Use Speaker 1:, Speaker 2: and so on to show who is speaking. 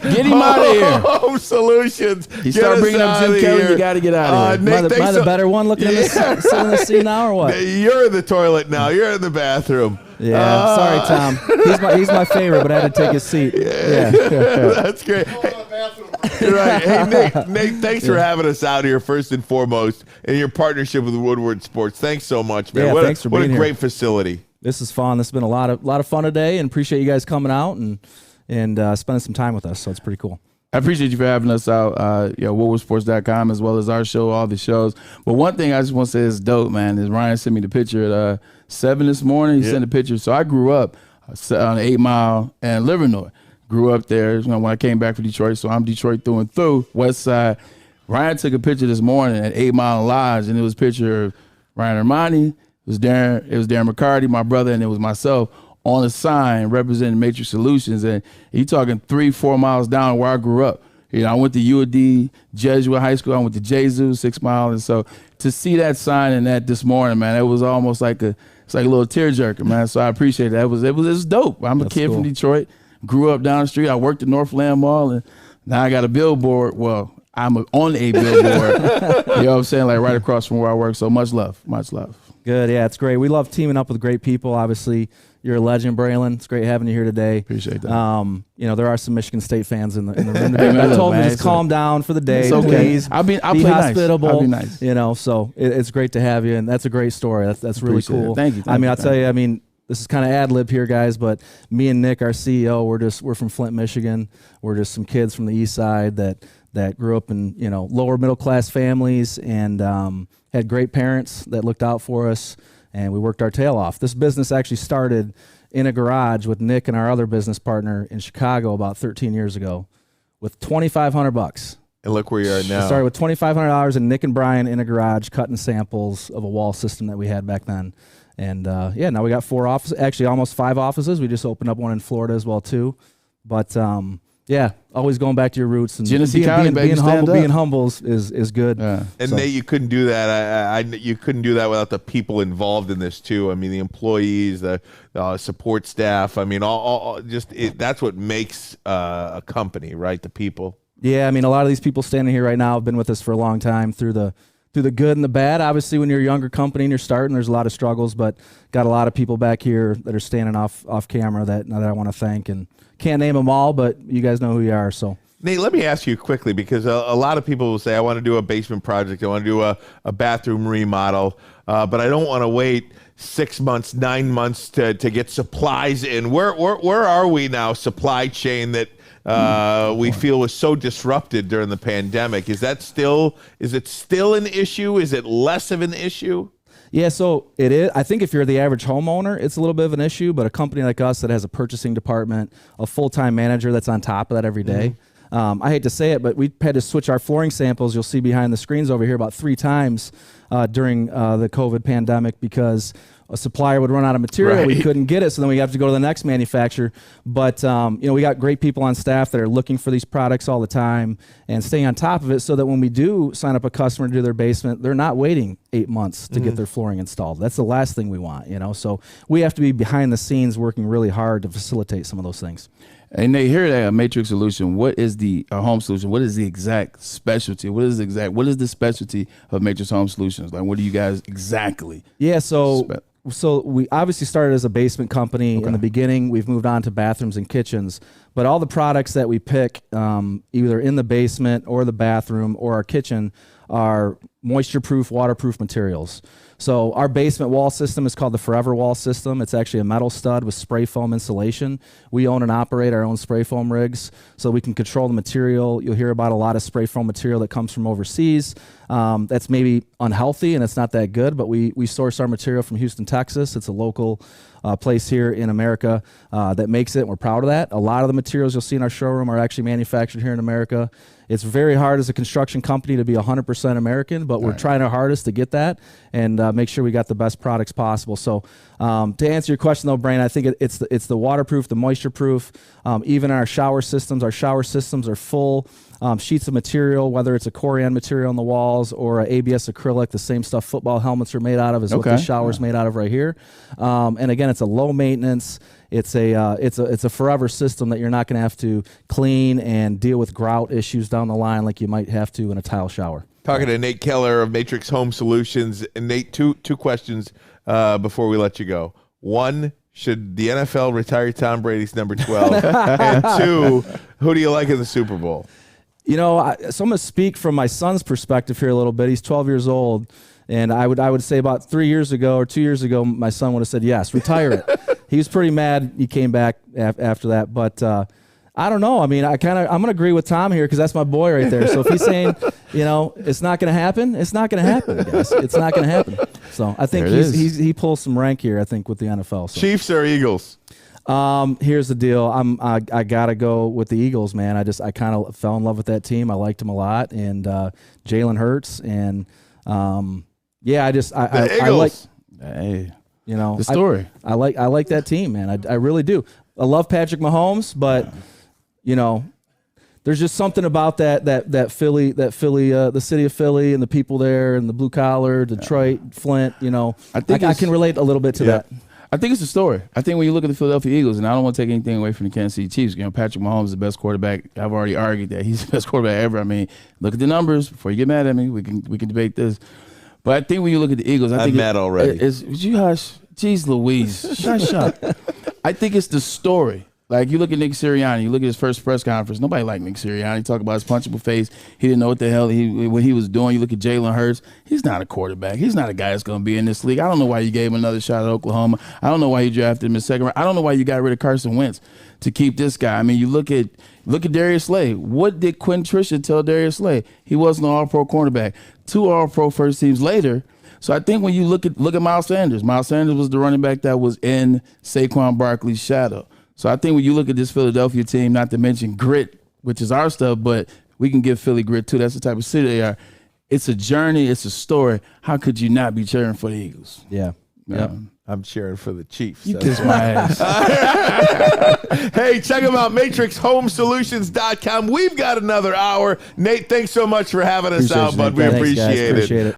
Speaker 1: Get him out of here.
Speaker 2: Home Solutions.
Speaker 1: You start bringing up Jim Kelly, you got to get out of here.
Speaker 3: Nate, am I the better one looking in the seat now or what?
Speaker 2: You're in the toilet now. You're in the bathroom.
Speaker 3: Yeah, sorry, Tom. He's my favorite, but I had to take his seat. Yeah.
Speaker 2: That's great. Right. Hey, Nate, thanks for having us out here first and foremost in your partnership with Woodward Sports. Thanks so much, man.
Speaker 3: Yeah, thanks for being here.
Speaker 2: What a great facility.
Speaker 3: This is fun. This has been a lot of fun today, and appreciate you guys coming out and spending some time with us. So it's pretty cool.
Speaker 1: I appreciate you for having us out, woodwardsports.com, as well as our show, all the shows. But one thing I just want to say is dope, man, is Ryan sent me the picture at 7 this morning. He sent a picture. So I grew up on 8 Mile and Livernois. Grew up there when I came back from Detroit. So I'm Detroit through and through, West Side. Ryan took a picture this morning at 8 Mile and Lodge, and it was a picture of Ryan Ermanni. It was Darren McCarty, my brother, and it was myself on a sign representing Matrix Solutions. And he talking 3-4 miles down where I grew up. I went to UAD Jesuit High School. I went to Jesus 6 Mile. And so to see that sign and that this morning, man, it was almost like a little tearjerker, man. So I appreciate it. It was dope. I'm a kid from Detroit, grew up down the street. I worked at Northland Mall, and now I got a billboard. Well, I'm on a billboard. You know what I'm saying? Like right across from where I work. So much love. Much love.
Speaker 3: Good. Yeah, it's great. We love teaming up with great people. Obviously, you're a legend, Braylon. It's great having you here today.
Speaker 1: Appreciate that.
Speaker 3: There are some Michigan State fans in the room today. I told them to just calm down for the day,
Speaker 1: it's okay.
Speaker 3: please.
Speaker 1: I'll be
Speaker 3: hospitable.
Speaker 1: Nice. I'll be nice.
Speaker 3: So it's great to have you, and that's a great story. That's really cool.
Speaker 1: Thank you.
Speaker 3: I'll tell you. This is kind of ad lib here, guys, but me and Nick, our CEO, we're from Flint, Michigan. We're just some kids from the East Side that grew up in lower middle class families and had great parents that looked out for us. And we worked our tail off. This business actually started in a garage with Nick and our other business partner in Chicago about 13 years ago with $2,500.
Speaker 2: And look where you are now.
Speaker 3: We started with $2,500 and Nick and Brian in a garage cutting samples of a wall system that we had back then. And now we got 4 offices, actually almost 5 offices. We just opened up one in Florida as well too. But always going back to your roots and being humble is good.
Speaker 2: Yeah. And Nate, you couldn't do that. You couldn't do that without the people involved in this too. I mean, the employees, the support staff. I mean, that's what makes a company, right? The people.
Speaker 3: Yeah, I mean, a lot of these people standing here right now have been with us for a long time through the good and the bad. Obviously, when you're a younger company and you're starting, there's a lot of struggles, but got a lot of people back here that are standing off camera that I want to thank, and can't name them all, but you guys know who you are. So
Speaker 2: Nate, let me ask you quickly, because a lot of people will say, I want to do a basement project, I want to do a bathroom remodel, but I don't want to wait 6 months, 9 months to get supplies in. Where are we now, supply chain, that we feel was so disrupted during the pandemic? Is it still an issue? Is it less of an issue?
Speaker 3: Yeah, so it is. I think if you're the average homeowner, it's a little bit of an issue, but a company like us that has a purchasing department, a full-time manager that's on top of that every day. I hate to say it, but we had to switch our flooring samples, you'll see behind the screens over here, about 3 times during the COVID pandemic, because a supplier would run out of material. Right. We couldn't get it, so then we have to go to the next manufacturer. But we got great people on staff that are looking for these products all the time and staying on top of it, so that when we do sign up a customer to do their basement, they're not waiting 8 months to get their flooring installed. That's the last thing we want, So we have to be behind the scenes working really hard to facilitate some of those things.
Speaker 1: And they hear that a Matrix solution. What is the home solution? What is the exact specialty? What is the specialty of Matrix Home Solutions? Like, what do you guys exactly?
Speaker 3: Yeah, so we obviously started as a basement company in the beginning. We've moved on to bathrooms and kitchens, but all the products that we pick, either in the basement or the bathroom or our kitchen, are moisture-proof, waterproof materials. So our basement wall system is called the Forever Wall System. It's actually a metal stud with spray foam insulation. We own and operate our own spray foam rigs, so we can control the material. You'll hear about a lot of spray foam material that comes from overseas. That's maybe unhealthy and it's not that good, but we source our material from Houston, Texas. It's a local place here in America that makes it. We're proud of that. A lot of the materials you'll see in our showroom are actually manufactured here in America. It's very hard as a construction company to be 100% American, but we're trying our hardest to get that and make sure we got the best products possible. So to answer your question though, Brain, I think it's the waterproof, the moisture proof, even our shower systems are full sheets of material, whether it's a Corian material on the walls or a ABS acrylic. The same stuff football helmets are made out of is what the shower's made out of right here. And again, It's a low maintenance. It's a forever system that you're not going to have to clean and deal with grout issues down the line like you might have to in a tile shower.
Speaker 2: Talking to Nate Keller of Matrix Home Solutions. And Nate, two questions before we let you go. One, should the NFL retire Tom Brady's number 12? And two, who do you like in the Super Bowl?
Speaker 3: So I'm going to speak from my son's perspective here a little bit. He's 12 years old, and I would say about 3 years ago or 2 years ago, my son would have said, yes, retire it. He was pretty mad he came back after that, but I don't know. I mean, I'm going to agree with Tom here because that's my boy right there. So if he's saying, it's not going to happen, it's not going to happen, guys. It's not going to happen. So I think he pulls some rank here, I think, with the NFL. So.
Speaker 2: Chiefs or Eagles?
Speaker 3: Here's the deal. I gotta go with the Eagles, man. I kind of fell in love with that team. I liked them a lot, and Jalen Hurts, and I like.
Speaker 1: Hey,
Speaker 3: the
Speaker 1: story.
Speaker 3: I like that team, man. I really do. I love Patrick Mahomes, but there's just something about that Philly, the city of Philly, and the people there, and the blue collar, Detroit, Flint. I think I can relate a little bit to that.
Speaker 1: I think it's a story. I think when you look at the Philadelphia Eagles, and I don't want to take anything away from the Kansas City Chiefs, Patrick Mahomes is the best quarterback. I've already argued that he's the best quarterback ever. I mean, look at the numbers before you get mad at me. We can debate this. But I think when you look at the Eagles, I think
Speaker 2: I'm mad already.
Speaker 1: Would you hush? Jeez Louise. Shut up. I think it's the story. Like, you look at Nick Sirianni, you look at his first press conference. Nobody liked Nick Sirianni. Talk about his punchable face. He didn't know what the hell what he was doing. You look at Jalen Hurts. He's not a quarterback. He's not a guy that's going to be in this league. I don't know why you gave him another shot at Oklahoma. I don't know why you drafted him in second round. I don't know why you got rid of Carson Wentz to keep this guy. I mean, you look at Darius Slay. What did Quentin Trisha tell Darius Slay? He wasn't an all-pro cornerback. 2 all-pro first teams later. So I think when you look at Miles Sanders was the running back that was in Saquon Barkley's shadow. So I think when you look at this Philadelphia team, not to mention grit, which is our stuff, but we can give Philly grit too. That's the type of city they are. It's a journey. It's a story. How could you not be cheering for the Eagles?
Speaker 3: Yeah.
Speaker 1: Yeah.
Speaker 2: I'm cheering for the Chiefs.
Speaker 1: You kiss my ass.
Speaker 2: Hey, check them out, MatrixHomeSolutions.com. We've got another hour. Nate, thanks so much for having us out, bud. We appreciate it.